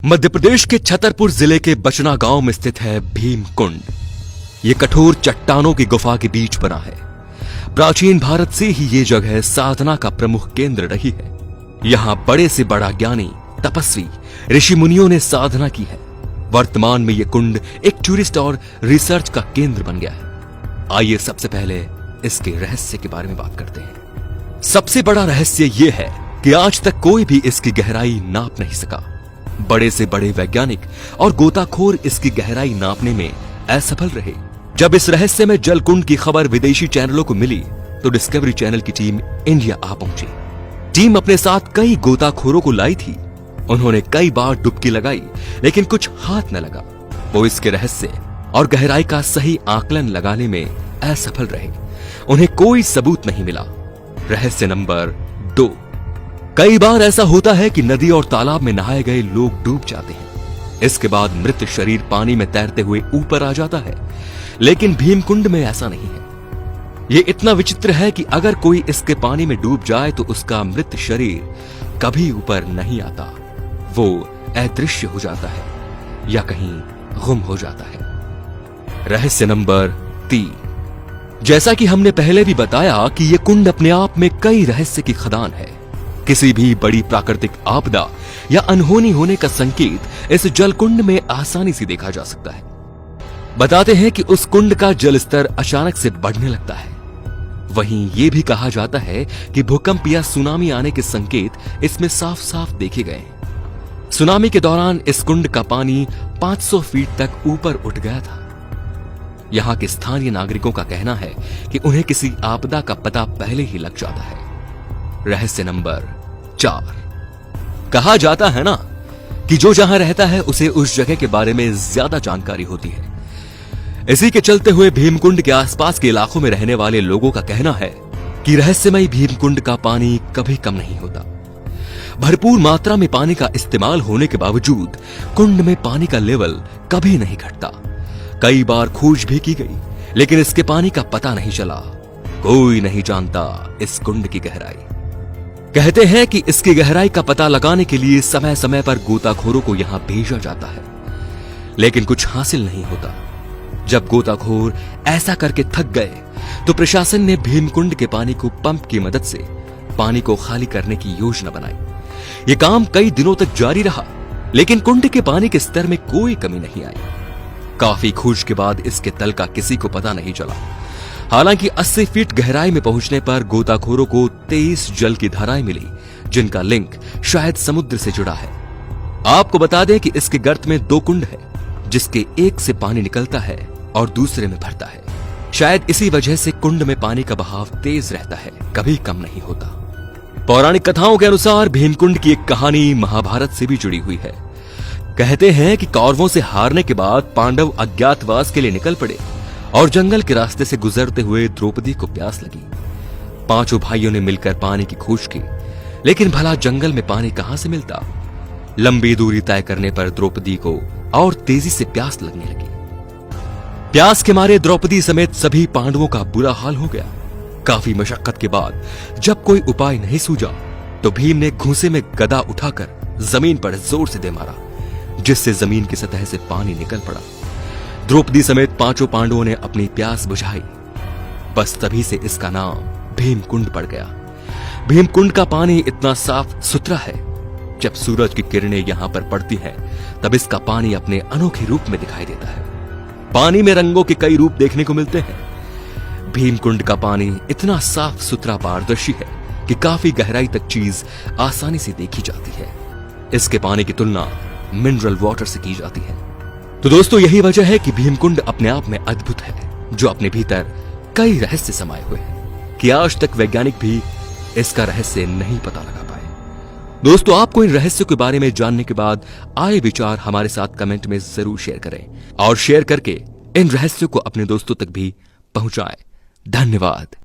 मध्य प्रदेश के छतरपुर जिले के बचना गांव में स्थित है भीम कुंड। ये कठोर चट्टानों की गुफा के बीच बना है। प्राचीन भारत से ही ये जगह साधना का प्रमुख केंद्र रही है। यहाँ बड़े से बड़ा ज्ञानी, तपस्वी, ऋषि मुनियों ने साधना की है। वर्तमान में ये कुंड एक टूरिस्ट और रिसर्च का केंद्र बन गया है। आइए सबसे पहले इसके रहस्य के बारे में बात करते हैं। सबसे बड़ा रहस्य ये है कि आज तक कोई भी इसकी गहराई नाप नहीं सका। बड़े से बड़े वैज्ञानिक और गोताखोर इसकी गहराई नापने में असफल रहे। जब इस रहस्यमय जल कुंड की खबर विदेशी चैनलों को मिली तो डिस्कवरी चैनल की टीम इंडिया आ पहुंची। टीम अपने साथ कई गोताखोरों को लाई थी। उन्होंने कई बार डुबकी लगाई लेकिन कुछ हाथ न लगा। वो इसके रहस्य और गहराई का सही आकलन लगाने में असफल रहे। उन्हें कोई सबूत नहीं मिला। रहस्य नंबर 2। कई बार ऐसा होता है कि नदी और तालाब में नहाए गए लोग डूब जाते हैं। इसके बाद मृत शरीर पानी में तैरते हुए ऊपर आ जाता है, लेकिन भीमकुंड में ऐसा नहीं है। यह इतना विचित्र है कि अगर कोई इसके पानी में डूब जाए तो उसका मृत शरीर कभी ऊपर नहीं आता। वो अदृश्य हो जाता है या कहीं गुम हो जाता है। रहस्य नंबर 3। जैसा कि हमने पहले भी बताया कि यह कुंड अपने आप में कई रहस्य की खदान है। किसी भी बड़ी प्राकृतिक आपदा या अनहोनी होने का संकेत इस जल कुंड में आसानी से देखा जा सकता है। बताते हैं कि उस कुंड का जल स्तर अचानक से बढ़ने लगता है। वहीं यह भी कहा जाता है कि भूकंप या सुनामी आने के संकेत इसमें साफ साफ देखे गए हैं। सुनामी के दौरान इस कुंड का पानी 500 फीट तक ऊपर उठ गया था। यहां के स्थानीय नागरिकों का कहना है कि उन्हें किसी आपदा का पता पहले ही लग जाता है। रहस्य नंबर 4। कहा जाता है ना कि जो जहां रहता है उसे उस जगह के बारे में ज्यादा जानकारी होती है। इसी के चलते हुए भीमकुंड के आसपास के इलाकों में रहने वाले लोगों का कहना है कि रहस्यमय भीमकुंड का पानी कभी कम नहीं होता। भरपूर मात्रा में पानी का इस्तेमाल होने के बावजूद कुंड में पानी का लेवल कभी नहीं घटता। कई बार खोज भी की गई लेकिन इसके पानी का पता नहीं चला। कोई नहीं जानता इस कुंड की गहराई। कहते हैं कि इसकी गहराई का पता लगाने के लिए समय समय पर गोताखोरों को यहां भेजा जाता है, लेकिन कुछ हासिल नहीं होता। जब गोताखोर ऐसा करके थक गए तो प्रशासन ने भीमकुंड के पानी को पंप की मदद से पानी को खाली करने की योजना बनाई। यह काम कई दिनों तक जारी रहा, लेकिन कुंड के पानी के स्तर में कोई कमी नहीं आई। काफी खोज के बाद इसके तल का किसी को पता नहीं चला। हालांकि 80 फीट गहराई में पहुंचने पर गोताखोरों को 23 जल की धाराएं मिली, जिनका लिंक शायद समुद्र से जुड़ा है। आपको बता दें कि इसके गर्त में 2 कुंड है, जिसके एक से पानी निकलता है और दूसरे में भरता है। शायद इसी वजह से कुंड में पानी का बहाव तेज रहता है, कभी कम नहीं होता। पौराणिक कथाओं के अनुसार भीमकुंड की एक कहानी महाभारत से भी जुड़ी हुई है। कहते हैं कि कौरवों से हारने के बाद पांडव अज्ञातवास के लिए निकल पड़े और जंगल के रास्ते से गुजरते हुए द्रौपदी को प्यास लगी। 5 भाइयों ने मिलकर पानी की खोज की, लेकिन भला जंगल में पानी कहां से मिलता। लंबी दूरी तय करने पर द्रौपदी को और तेजी से प्यास लगने लगी। प्यास के मारे द्रौपदी समेत सभी पांडवों का बुरा हाल हो गया। काफी मशक्कत के बाद जब कोई उपाय नहीं सूझा तो भीम ने घूंसे में गदा उठाकर जमीन पर जोर से दे मारा, जिससे जमीन की सतह से पानी निकल पड़ा। द्रौपदी समेत 5 पांडवों ने अपनी प्यास बुझाई। बस तभी से इसका नाम भीमकुंड पड़ गया। भीमकुंड का पानी इतना साफ सुथरा है, जब सूरज की किरणें यहां पर पड़ती हैं, तब इसका पानी अपने अनोखे रूप में दिखाई देता है। पानी में रंगों के कई रूप देखने को मिलते हैं। भीमकुंड का पानी इतना साफ सुथरा पारदर्शी है कि काफी गहराई तक चीज आसानी से देखी जाती है। इसके पानी की तुलना मिनरल वाटर से की जाती है। तो दोस्तों, यही वजह है कि भीमकुंड अपने आप में अद्भुत है, जो अपने भीतर कई रहस्य समाये हुए हैं कि आज तक वैज्ञानिक भी इसका रहस्य नहीं पता लगा पाए। दोस्तों, आपको इन रहस्यों के बारे में जानने के बाद आए विचार हमारे साथ कमेंट में जरूर शेयर करें और शेयर करके इन रहस्यों को अपने दोस्तों तक भी पहुंचाएं। धन्यवाद।